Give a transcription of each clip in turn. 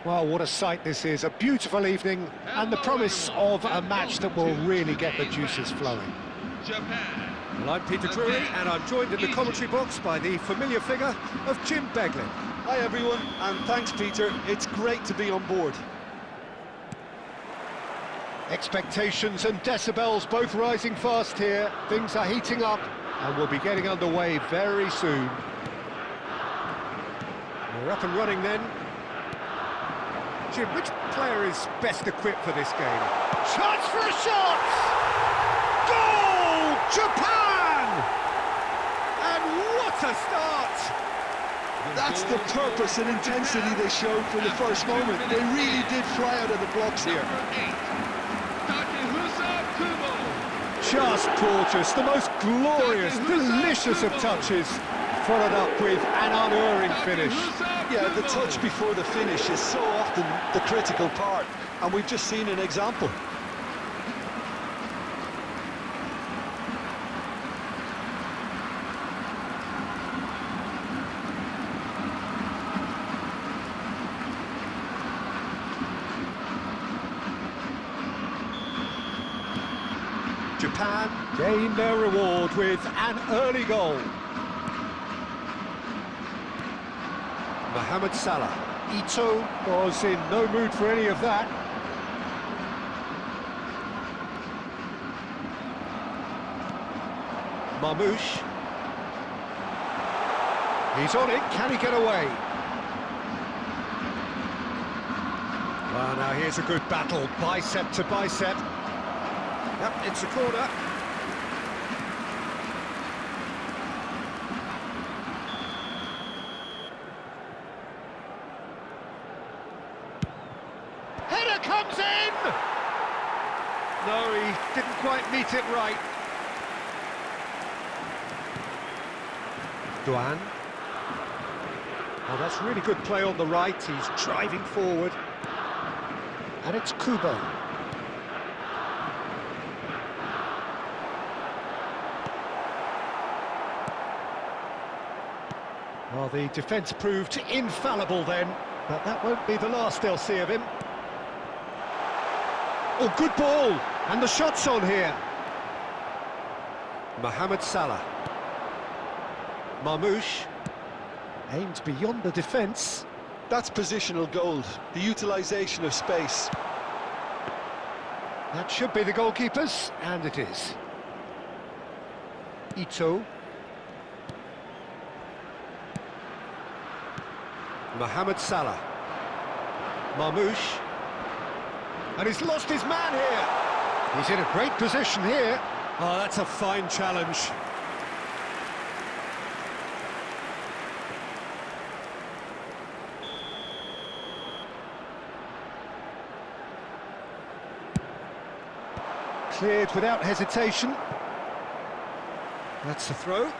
Well, what a sight this is. A beautiful evening and the promise of a match that will really get the juices flowing. Japan. Well, I'm Peter Drury, and I'm joined in the commentary box by the familiar figure of Jim Beglin. Hi everyone, and thanks Peter, it's great to be on board. Expectations and decibels both rising fast here. Things are heating up and we'll be getting underway very soon. We're up and running then. Jim, which player is best equipped for this game? Chance for a shot! Goal! Japan! And what a start! That's the purpose and intensity they showed from the first moment. They really did fly out of the blocks here. Just gorgeous, the most glorious, delicious of touches, followed up with an unerring finish. Yeah, the touch before the finish is so often the critical part, and we've just seen an example. Japan gain their reward with an early goal. Mohamed Salah. Ito was in no mood for any of that. Marmoush. He's on it, can he get away? Well, now here's a good battle, bicep to bicep. Yep, it's a corner. Header comes in! No, he didn't quite meet it right. Duan. Oh, that's really good play on the right. He's driving forward. And it's Kubo. Well, the defence proved infallible then, but that won't be the last they'll see of him. Oh, good ball! And the shot's on here. Mohamed Salah. Marmoush. Aimed beyond the defence. That's positional gold, the utilisation of space. That should be the goalkeeper's, and it is. Ito. Mohamed Salah. Marmoush. And he's lost his man here. He's in a great position here. Oh, that's a fine challenge. Cleared without hesitation. That's the throw.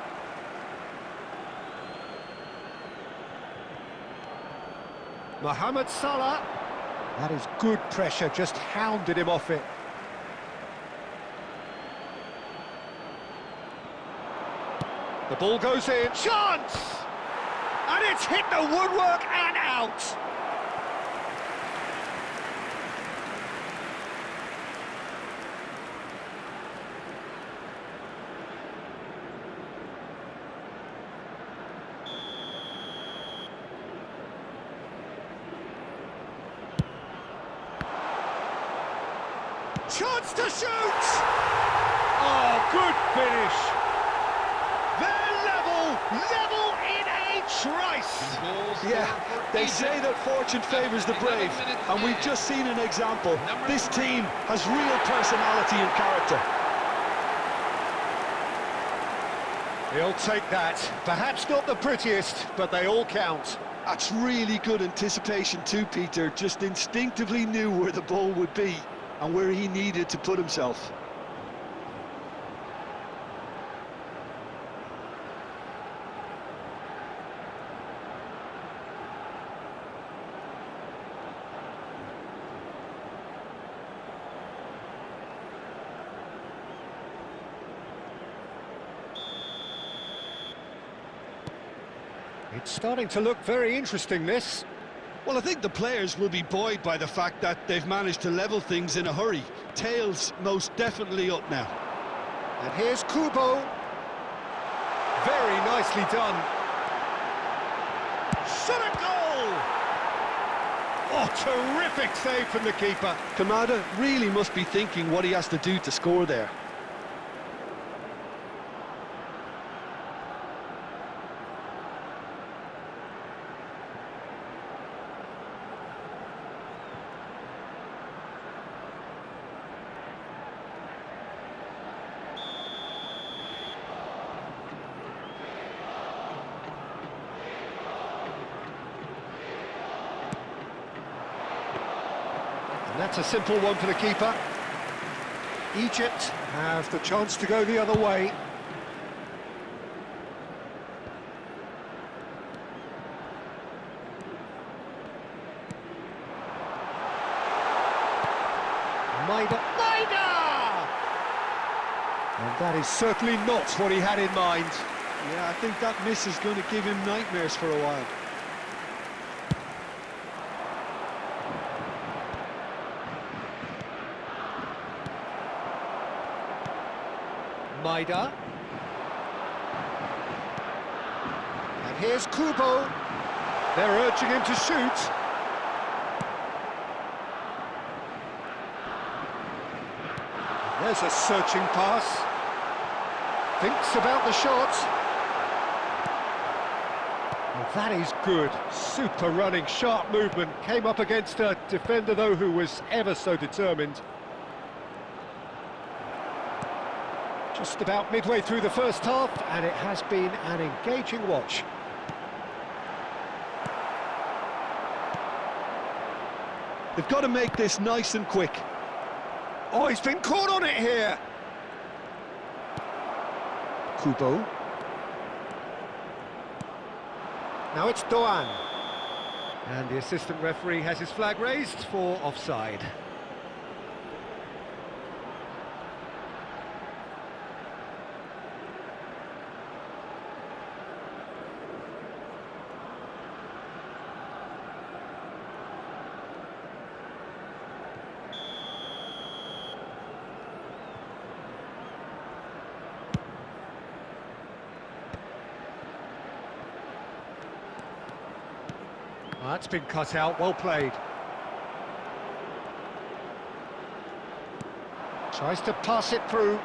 Mohamed Salah. That is good pressure, just hounded him off it. The ball goes in. Chance! And it's hit the woodwork and out. Chance to shoot! Oh, good finish! They're level in a trice! Yeah, they say that fortune favours the brave, and we've just seen an example. This team has real personality and character. He'll take that. Perhaps not the prettiest, but they all count. That's really good anticipation too, Peter. Just instinctively knew where the ball would be and where he needed to put himself. It's starting to look very interesting, this. Well, I think the players will be buoyed by the fact that they've managed to level things in a hurry. Tails most definitely up now. And here's Kubo. Very nicely done. Shot a goal! Oh, terrific save from the keeper. Kamada really must be thinking what he has to do to score there. And that's a simple one for the keeper. Egypt have the chance to go the other way. Maida! And that is certainly not what he had in mind. Yeah, I think that miss is going to give him nightmares for a while. Maida. And here's Kubo. They're urging him to shoot. There's a searching pass. Thinks about the shot. Well, that is good. Super running, sharp movement. Came up against a defender, though, who was ever so determined. Just about midway through the first half, and it has been an engaging watch. They've got to make this nice and quick. Oh, he's been caught on it here. Kubo. Now it's Doan. And the assistant referee has his flag raised for offside. Well, that's been cut out, well played. Tries to pass it through.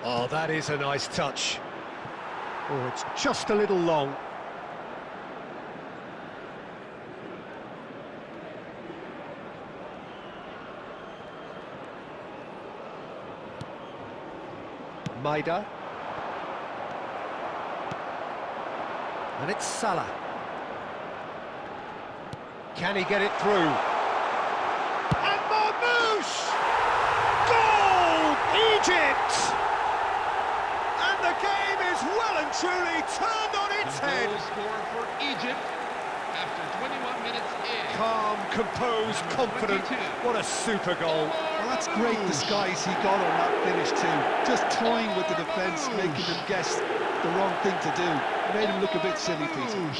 Oh, that is a nice touch. Oh, it's just a little long. Maida. And it's Salah. Can he get it through? And Marmouche! Goal! Egypt! And the game is well and truly turned on its head. Goal score for Egypt after 21 minutes in. Calm, composed, confident. What a super goal. Well, that's great disguise he got on that finish too. Just toying with the defence, making them guess the wrong thing to do. Made him look a bit silly, Peter.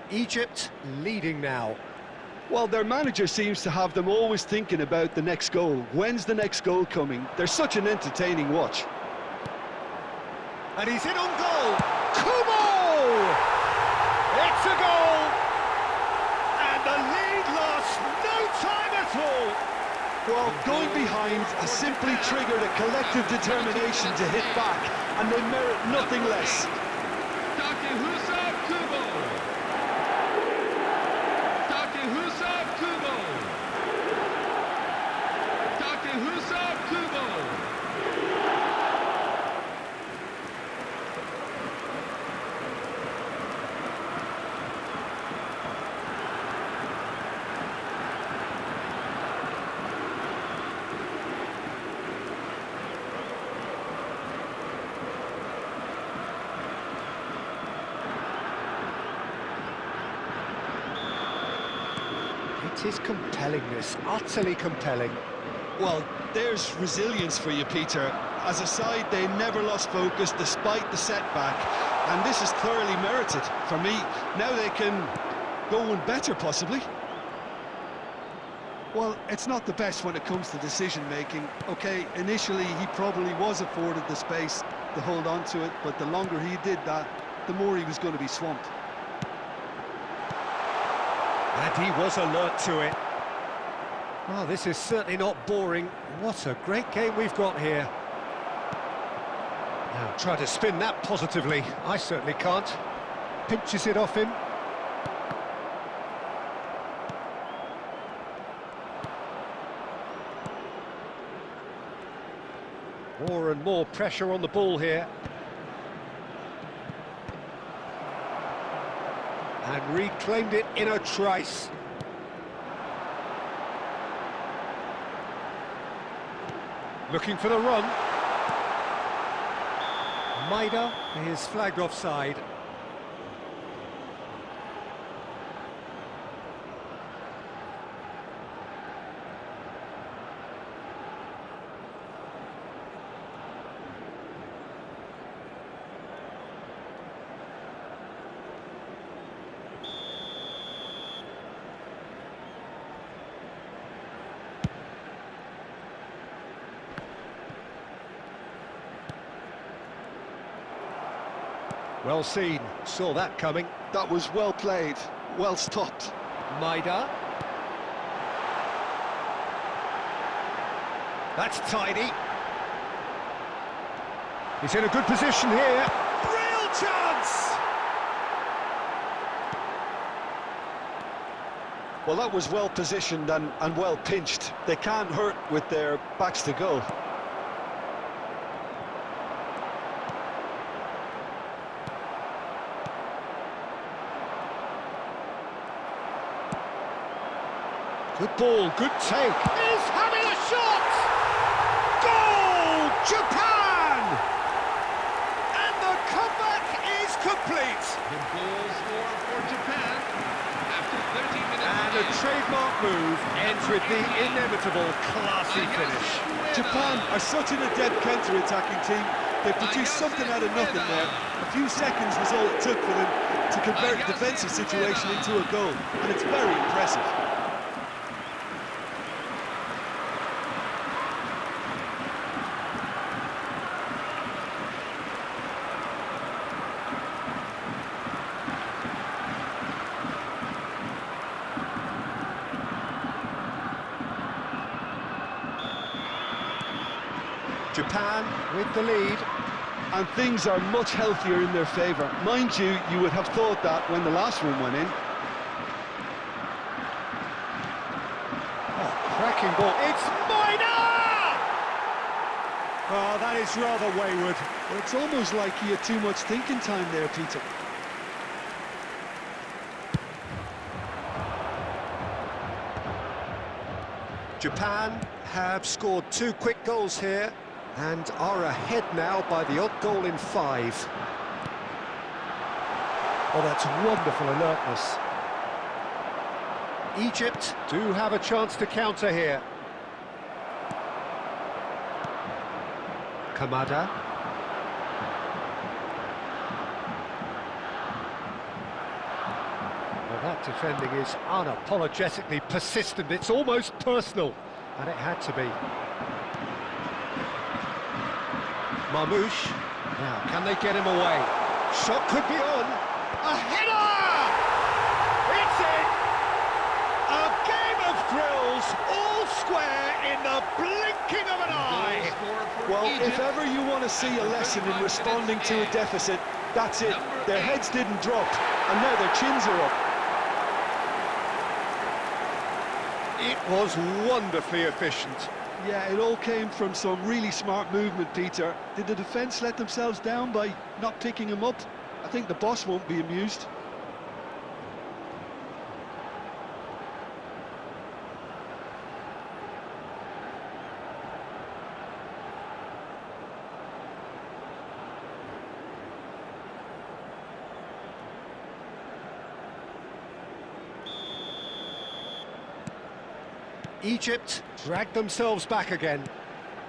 Egypt leading now. Well, their manager seems to have them always thinking about the next goal. When's the next goal coming? They're such an entertaining watch. And he's in on goal. Kubo! It's a goal! And the lead lost no time at all. Well, going behind has simply triggered a collective determination to hit back, and they merit nothing less. That is compelling, this, utterly compelling. Well, there's resilience for you, Peter. As a side, they never lost focus despite the setback, and this is thoroughly merited for me. Now they can go one better, possibly. Well, it's not the best when it comes to decision-making. OK, initially he probably was afforded the space to hold on to it, but the longer he did that, the more he was going to be swamped. And he was alert to it. Well, this is certainly not boring. What a great game we've got here. Now, try to spin that positively. I certainly can't. Pinches it off him. More and more pressure on the ball here. And reclaimed it in a trice. Looking for the run. Maida is flagged offside. Well seen, saw that coming. That was well played, well stopped. Maida. That's tidy. He's in a good position here. Real chance! Well, that was well positioned and well pinched. They can't hurt with their backs to goal. Good ball, good take. He's having a shot! Goal! Japan! And the comeback is complete. The goal score for Japan after 30 minutes. And a trademark move ends with the inevitable classy finish. Japan are such an adept counter-attacking team. They produced something out of nothing there. A few seconds was all it took for them to convert a defensive situation into a goal, and it's very impressive. Japan with the lead. And things are much healthier in their favour. Mind you, you would have thought that when the last one went in. Oh, cracking ball. It's Maida! Oh, that is rather wayward. It's almost like he had too much thinking time there, Peter. Japan have scored 2 quick goals here and are ahead now by the odd goal in 5. Oh, that's wonderful alertness. Egypt do have a chance to counter here. Kamada. Well, that defending is unapologetically persistent. It's almost personal, and it had to be. Mamouche. Now, can they get him away? Shot could be on. A header! It's in! A game of thrills, all square in the blinking of an eye. Well, if ever you want to see a lesson in responding to a deficit, that's it. Their heads didn't drop, and now their chins are up. It was wonderfully efficient. Yeah, it all came from some really smart movement, Peter. Did the defence let themselves down by not picking him up? I think the boss won't be amused. Egypt dragged themselves back again.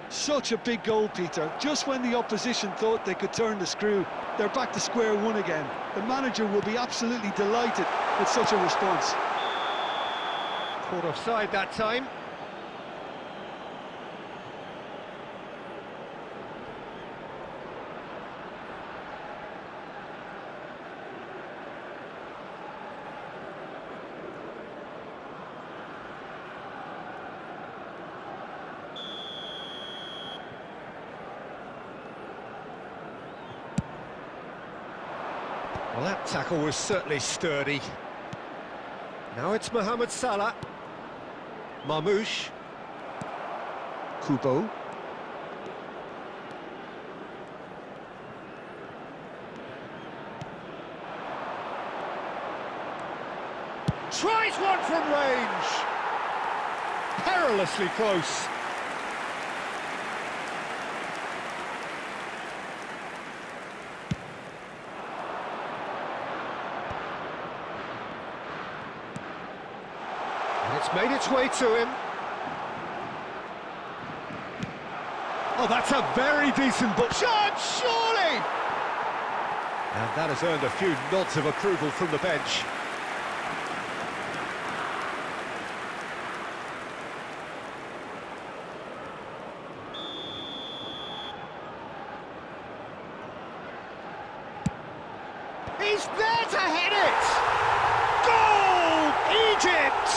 Such a big goal, Peter. Just when the opposition thought they could turn the screw, they're back to square one again. The manager will be absolutely delighted with such a response. Caught offside that time. Well, that tackle was certainly sturdy. Now it's Mohamed Salah. Marmoush. Kubo. Tries one from range. Perilously close. It's made its way to him. Oh, that's a very decent ball. Shot, surely! And that has earned a few nods of approval from the bench. He's there to head it! Goal! Egypt!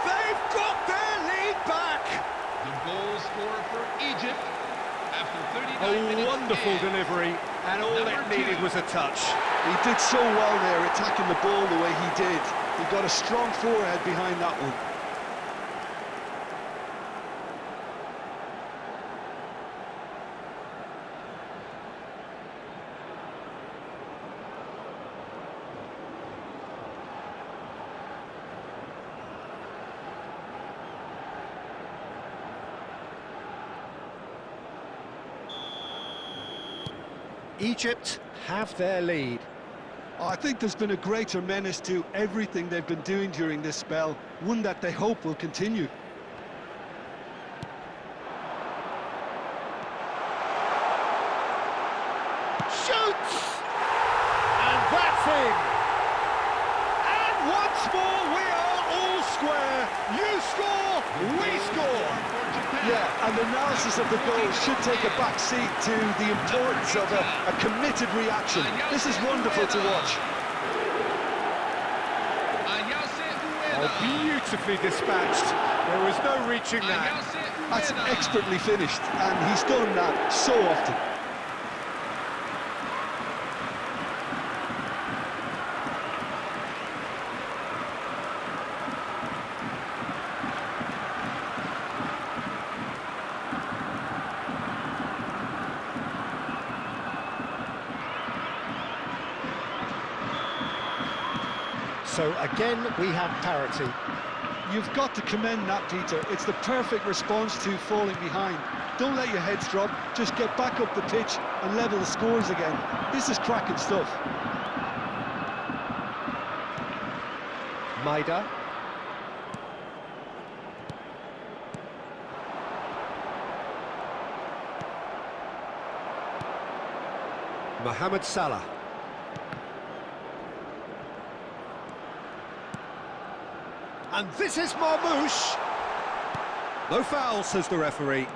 They've got their lead back! The goal scorer for Egypt after 39 A minutes. wonderful delivery, and all it needed was a touch. He did so well there, attacking the ball the way he did. He got a strong forehead behind that one. Egypt have their lead. Oh, I think there's been a greater menace to everything they've been doing during this spell, one that they hope will continue. Shoots! And that's in! And once more we are all square. You score, we score! Yeah, and the analysis of the goal should take a back seat to the importance of a committed reaction. This is wonderful to watch. Oh, beautifully dispatched. There was no reaching that. That's expertly finished, and he's done that so often. So again, we have parity. You've got to commend that, Peter. It's the perfect response to falling behind. Don't let your heads drop, just get back up the pitch and level the scores again. This is cracking stuff. Maida. Mohamed Salah. And this is Marmoush. No foul, says the referee.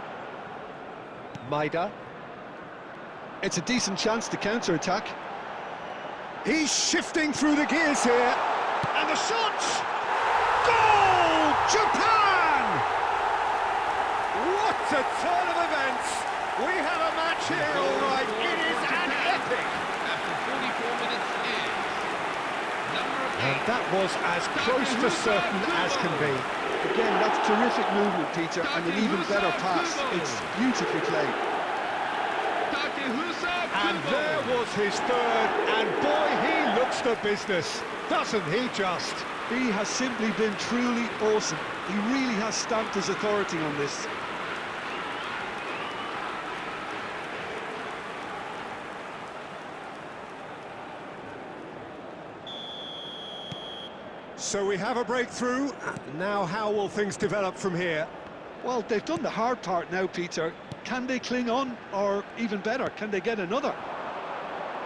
Maida. It's a decent chance to counter-attack. He's shifting through the gears here. And the shot! Goal! Japan! What a turn of events! We have a match here, all right. It is an epic. After 44 minutes is number 8. And that was as close to certain as can be. Again, that's terrific movement, Peter, and an even better pass. It's beautifully played. And there was his third, and boy, he looks the business, doesn't he just? He has simply been truly awesome. He really has stamped his authority on this. So we have a breakthrough. Now how will things develop from here? Well, they've done the hard part now, Peter. Can they cling on, or even better, can they get another?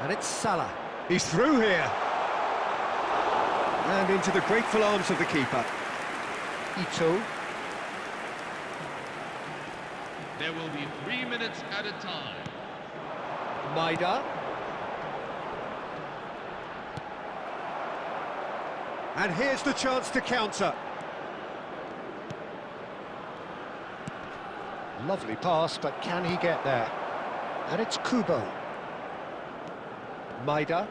And it's Salah. He's through here. And into the grateful arms of the keeper. Ito. There will be 3 minutes at a time. Maida. And here's the chance to counter. Lovely pass, but can he get there? And it's Kubo. Maida.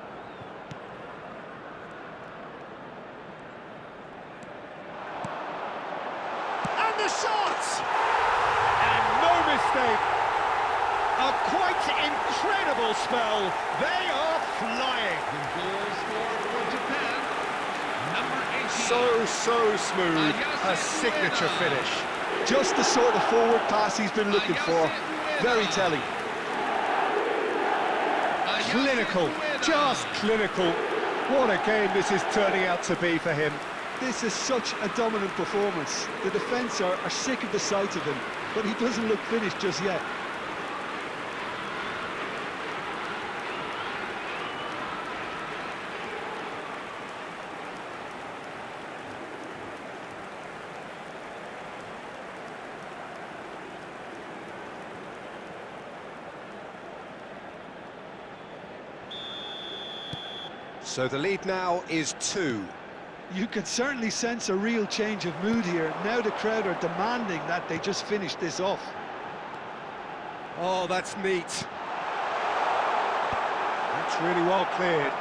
And the shot! And no mistake. A quite incredible spell. They are flying. The goal scored for Japan, number 18. So smooth. A signature finish. Just the sort of forward pass he's been looking for. Very telling. Clinical, just clinical. What a game this is turning out to be for him. This is such a dominant performance. The defence are sick of the sight of him, but he doesn't look finished just yet. So the lead now is 2. You can certainly sense a real change of mood here. Now the crowd are demanding that they just finish this off. Oh, that's neat. That's really well cleared.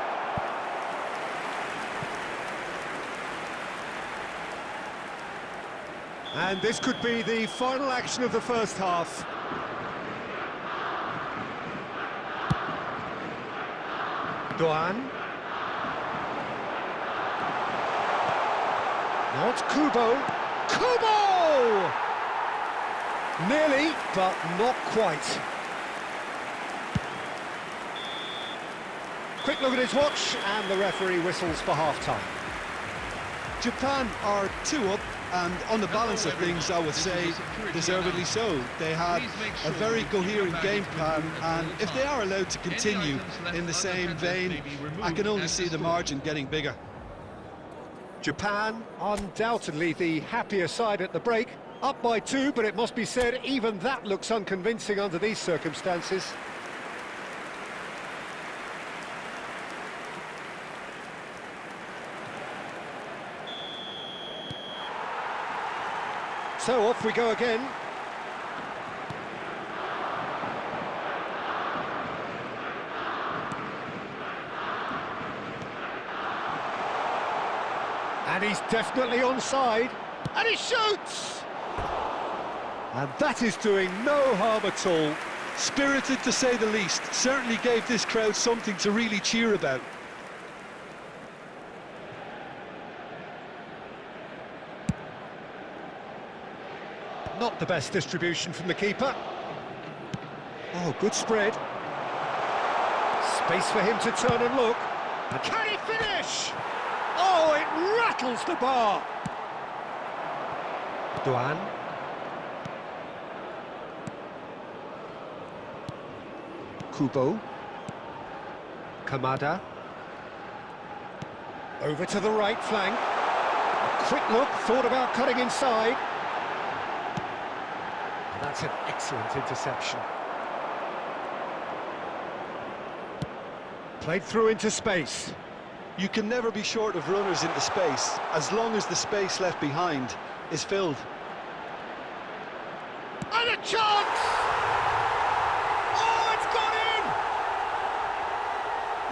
And this could be the final action of the first half. Doan. Now it's Kubo. Kubo! Nearly, but not quite. Quick look at his watch, and the referee whistles for half-time. Japan are 2 up, and on the balance of things, I would say, deservedly so. They had a very coherent game plan, and if they are allowed to continue in the same vein, I can only see the margin getting bigger. Japan, undoubtedly the happier side at the break. Up by 2, but it must be said, even that looks unconvincing under these circumstances. So off we go again. And he's definitely onside. And he shoots! And that is doing no harm at all. Spirited to say the least. Certainly gave this crowd something to really cheer about. Not the best distribution from the keeper. Oh, good spread. Space for him to turn and look. And can he finish? Oh, it rattles the bar. Doan. Kubo. Kamada. Over to the right flank. A quick look, thought about cutting inside. And that's an excellent interception. Played through into space. You can never be short of runners into space, as long as the space left behind is filled. And a chance! Oh, it's gone in!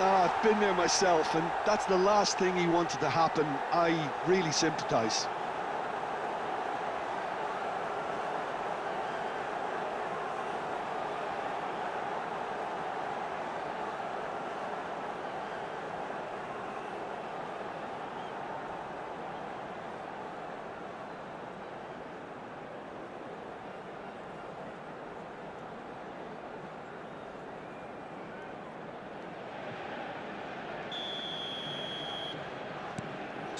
I've been there myself, and that's the last thing he wanted to happen. I really sympathise.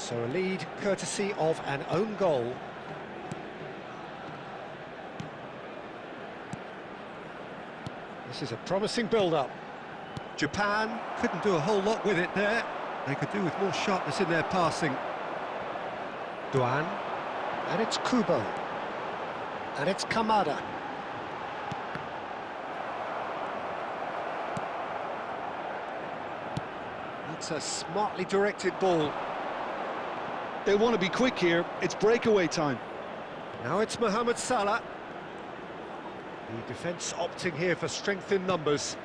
So a lead courtesy of an own goal. This is a promising build-up. Japan couldn't do a whole lot with it there. They could do with more sharpness in their passing. Duan, and it's Kubo, and it's Kamada. That's a smartly directed ball. They want to be quick here. It's breakaway time. Now it's Mohamed Salah. The defence opting here for strength in numbers.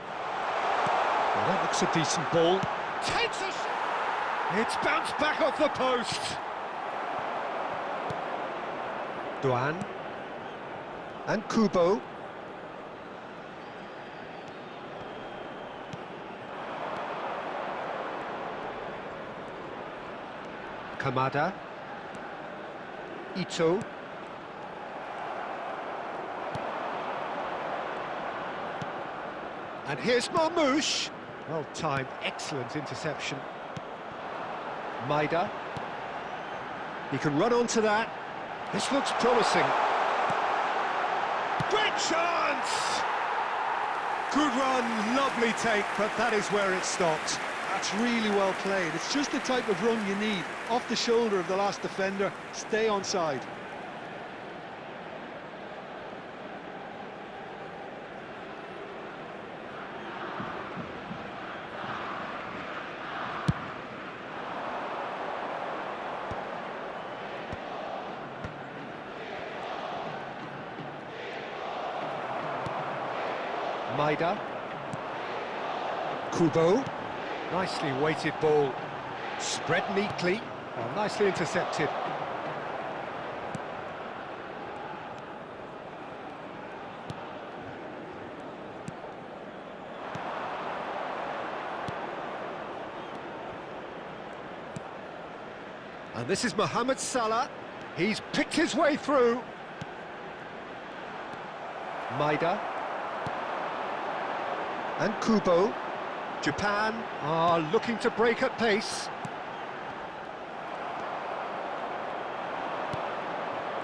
Well, that looks a decent ball. Takes a shot. It's bounced back off the post. Duan. And Kubo. Kamada. Ito. And here's Marmoush. Well timed, excellent interception. Maida. He can run onto that. This looks promising. Great chance! Good run, lovely take, but that is where it stopped. That's really well played. It's just the type of run you need. Off the shoulder of the last defender, stay onside. Maida. Kubo. Nicely weighted ball. Spread neatly. Well, nicely intercepted. And this is Mohamed Salah. He's picked his way through. Maida. And Kubo. Japan are looking to break at pace.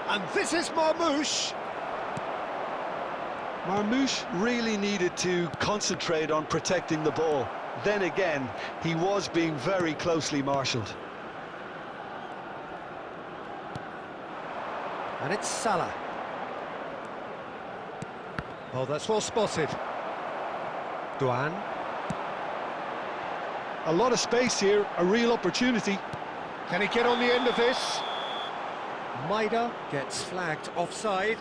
And this is Marmoush. Marmoush really needed to concentrate on protecting the ball. Then again, he was being very closely marshalled. And it's Salah. Oh, that's well spotted. Duan. A lot of space here, a real opportunity. Can he get on the end of this? Maida gets flagged offside.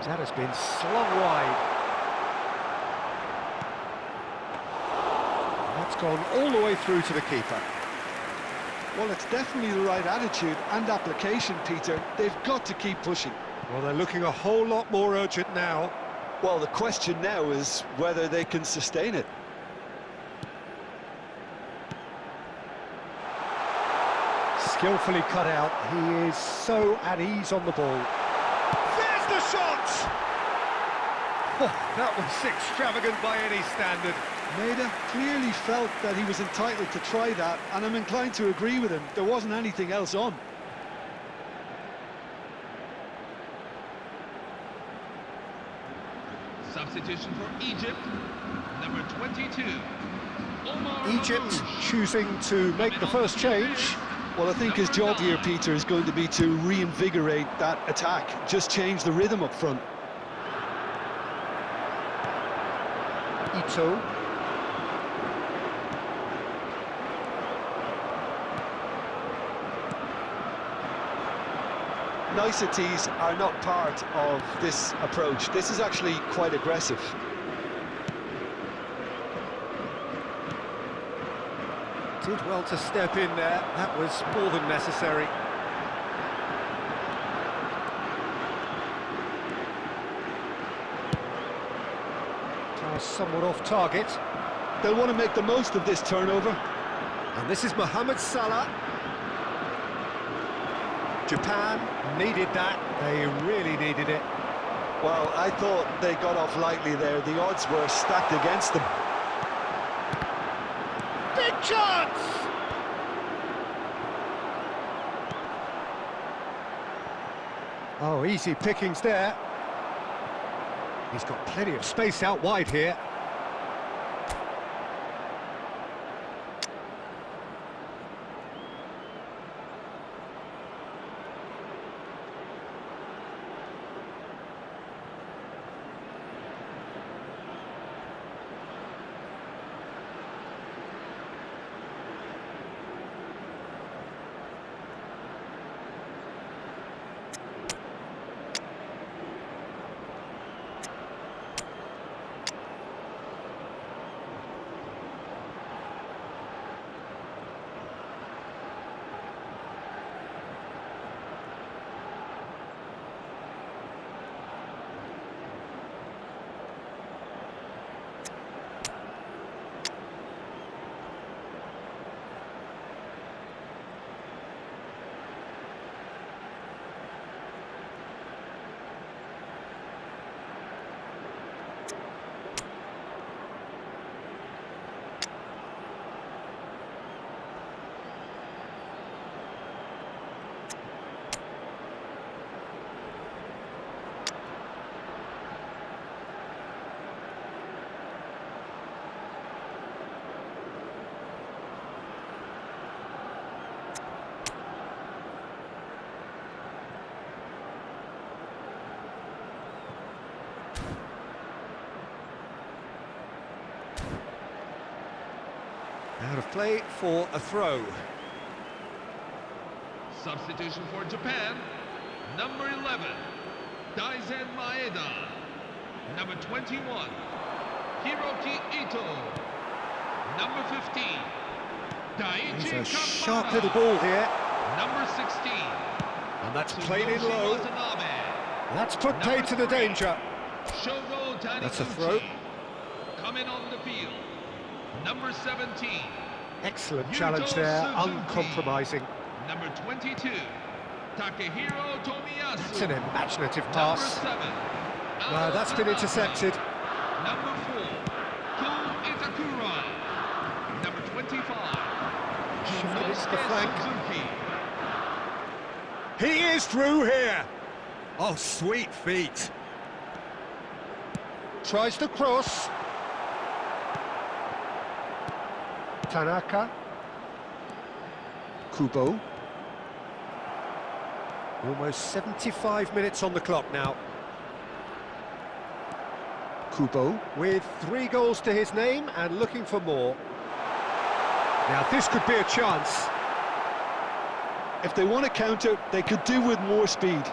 That has been slung wide. That's gone all the way through to the keeper. Well, it's definitely the right attitude and application, Peter. They've got to keep pushing. Well, they're looking a whole lot more urgent now. Well, the question now is whether they can sustain it. Skillfully cut out. He is so at ease on the ball. There's the shot! Oh, that was extravagant by any standard. Maida clearly felt that he was entitled to try that, and I'm inclined to agree with him. There wasn't anything else on. Substitution for Egypt, number 22. Egypt choosing to make the first change. Well, I think his job here, Peter, is going to be to reinvigorate that attack, just change the rhythm up front. Ito. Niceties are not part of this approach. This is actually quite aggressive. Did well to step in there. That was more than necessary. Somewhat off target. They'll want to make the most of this turnover. And this is Mohamed Salah. Japan needed that. They really needed it. Well, I thought they got off lightly there. The odds were stacked against them. Big chance! Oh, easy pickings there. He's got plenty of space out wide here. Out of play for a throw. Substitution for Japan. Number 11, Daizen Maeda. Number 21, Hiroki Ito. Number 15, Daichi It's a Kamada. sharp little ball here. Number 16, And that's played in Tsuyoshi low. Watanabe. That's put paid to the danger. Shogo Taniguchi. That's a throw. Coming on the field. Number 17, Excellent Yuto challenge there, Suzuki. uncompromising. Number 22, Takehiro Tomiyasu. It's an imaginative Number pass. 7, No, that's been intercepted. Number 4, Ko Itakura. Number 25, Shifted it to the Junosuke flank. Suzuki. He is through here. Oh, sweet feet. Tries to cross. Tanaka. Kubo. Almost 75 minutes on the clock now. Kubo with 3 goals to his name and looking for more. Now this could be a chance. If they want to counter, they could do with more speed.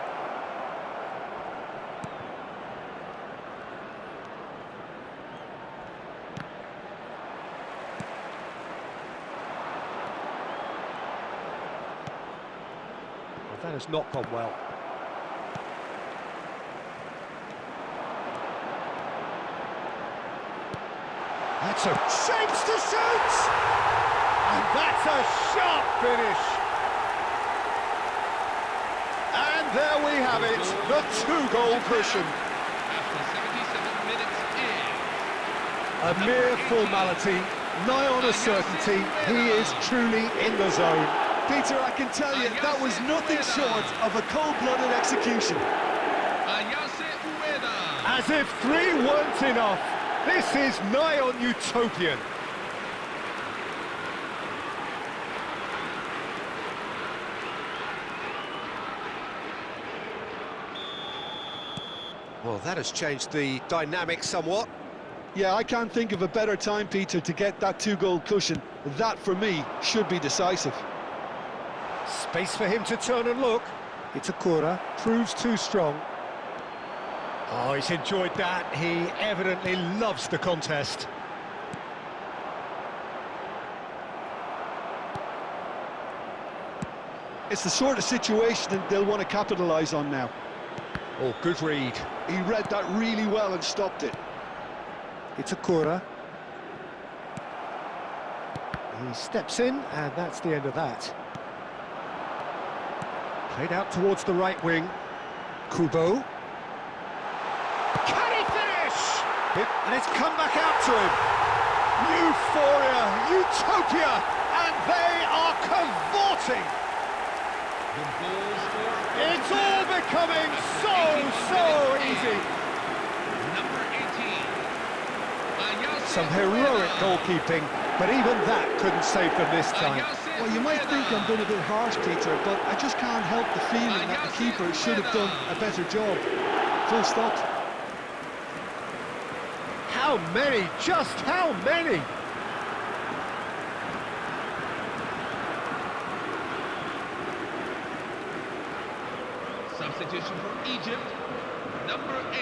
Well, that has not gone well. That's a chance to shoot! And that's a sharp finish! And there we have it, the 2-goal cushion. After 77 minutes in. A mere formality, nigh on a certainty, he is truly in the zone. Peter, I can tell you, that was nothing short of a cold-blooded execution. Ayase Ueda. As if 3 weren't enough, this is nigh on utopian. Well, that has changed the dynamic somewhat. Yeah, I can't think of a better time, Peter, to get that 2-goal cushion. That, for me, should be decisive. Space for him to turn and look. Itakura proves too strong. Oh, he's enjoyed that. He evidently loves the contest. It's the sort of situation that they'll want to capitalise on now. Oh, good read. He read that really well and stopped it. It's a corner. He steps in, and that's the end of that. Played out towards the right wing. Kubo. Can he finish? And it's come back out to him. Euphoria, utopia, and they are cavorting. The goal scorer. It's all becoming so easy. Number 18. Some heroic goalkeeping, but even that couldn't save them this time. Well, you might think I'm being a bit harsh, Peter, but I just can't help the feeling that the keeper should have done a better job. Full stop. How many? Just how many? Substitution for Egypt. Number 8.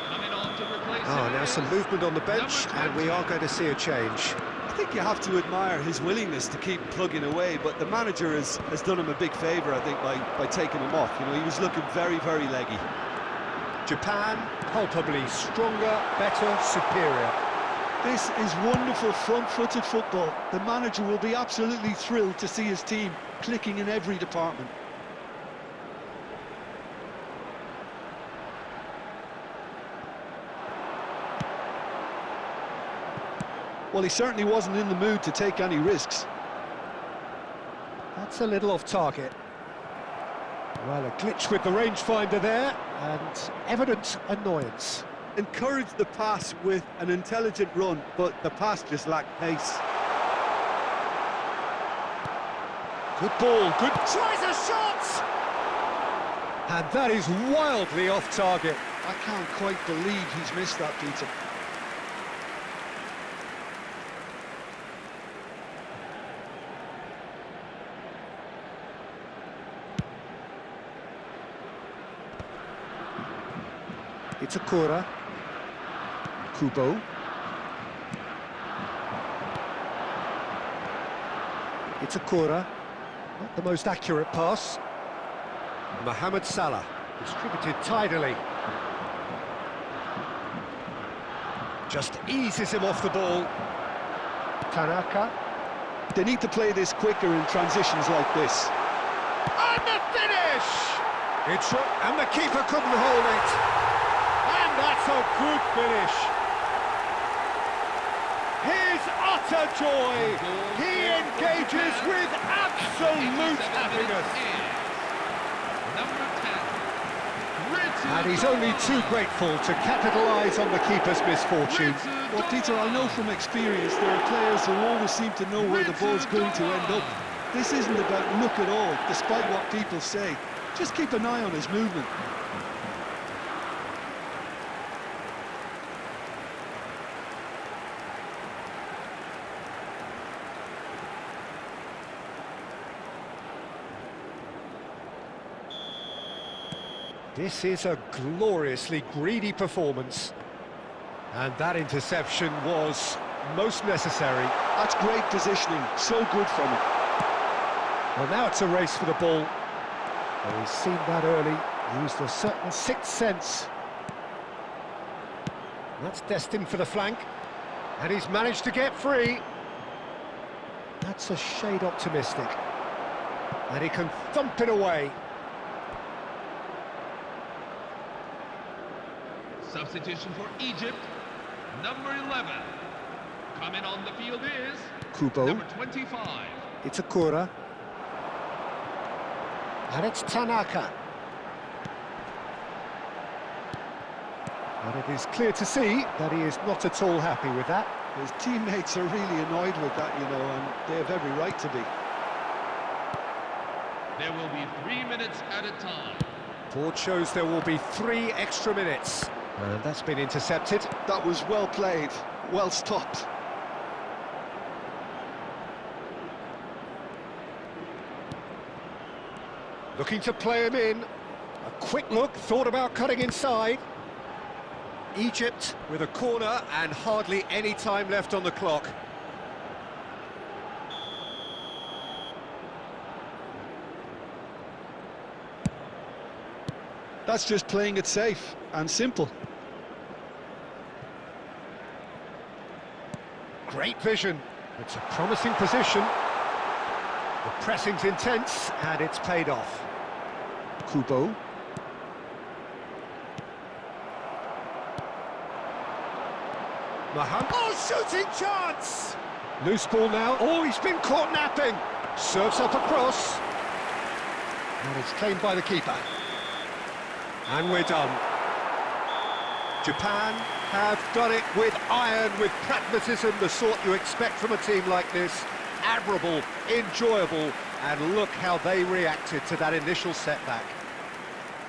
Coming on to replace him. Now some movement on the bench, and we are going to see a change. I think you have to admire his willingness to keep plugging away, but the manager has done him a big favour, I think, by taking him off. You know, he was looking very leggy. Japan, palpably stronger, better, superior. This is wonderful front-footed football. The manager will be absolutely thrilled to see his team clicking in every department. Well, he certainly wasn't in the mood to take any risks. That's a little off target. Well, a glitch with the rangefinder there, and evident annoyance. Encouraged the pass with an intelligent run, but the pass just lacked pace. Good ball, good... Tries a shot! And that is wildly off target. I can't quite believe he's missed that, Peter. It's a corner. Kubo. It's a corner. Not the most accurate pass. Mohamed Salah, distributed tidily. Just eases him off the ball. Tanaka. They need to play this quicker in transitions like this. And the finish! And the keeper couldn't hold it. And that's a good finish. His utter joy. He engages with absolute happiness. Number 10. And he's only too grateful to capitalise on the keeper's misfortune. Well, Peter, I know from experience there are players who always seem to know where the ball's going to end up. This isn't about luck at all, despite what people say. Just keep an eye on his movement. This is a gloriously greedy performance. And that interception was most necessary. That's great positioning, so good from him. Well, now it's a race for the ball. Well, he's seen that early, used a certain sixth sense. That's destined for the flank. And he's managed to get free. That's a shade optimistic. And he can thump it away. Substitution for Egypt, number 11. Coming on the field is Kubo. number 25. It's a corner. And it's Tanaka. And it is clear to see that he is not at all happy with that. His teammates are really annoyed with that, you know, and they have every right to be. There will be 3 minutes at a time. Board shows there will be 3 extra minutes. And that's been intercepted. That was well played, well stopped. Looking to play him in. A quick look, thought about cutting inside. Egypt with a corner and hardly any time left on the clock. That's just playing it safe and simple. Great vision. It's a promising position. The pressing's intense, and it's paid off. Kubo. Mohamed. Oh, shooting chance! Loose ball now. Oh, he's been caught napping. Serves up across. And it's claimed by the keeper. And we're done. Japan have done it with iron, with pragmatism, the sort you expect from a team like this. Admirable, enjoyable, and look how they reacted to that initial setback.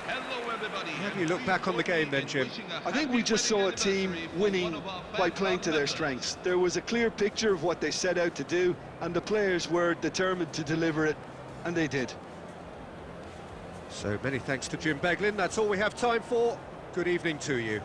Hello, everybody. How do you look back on the game then, Jim? I think we just saw a team winning by playing to their strengths. There was a clear picture of what they set out to do, and the players were determined to deliver it, and they did. So many thanks to Jim Beglin. That's all we have time for. Good evening to you.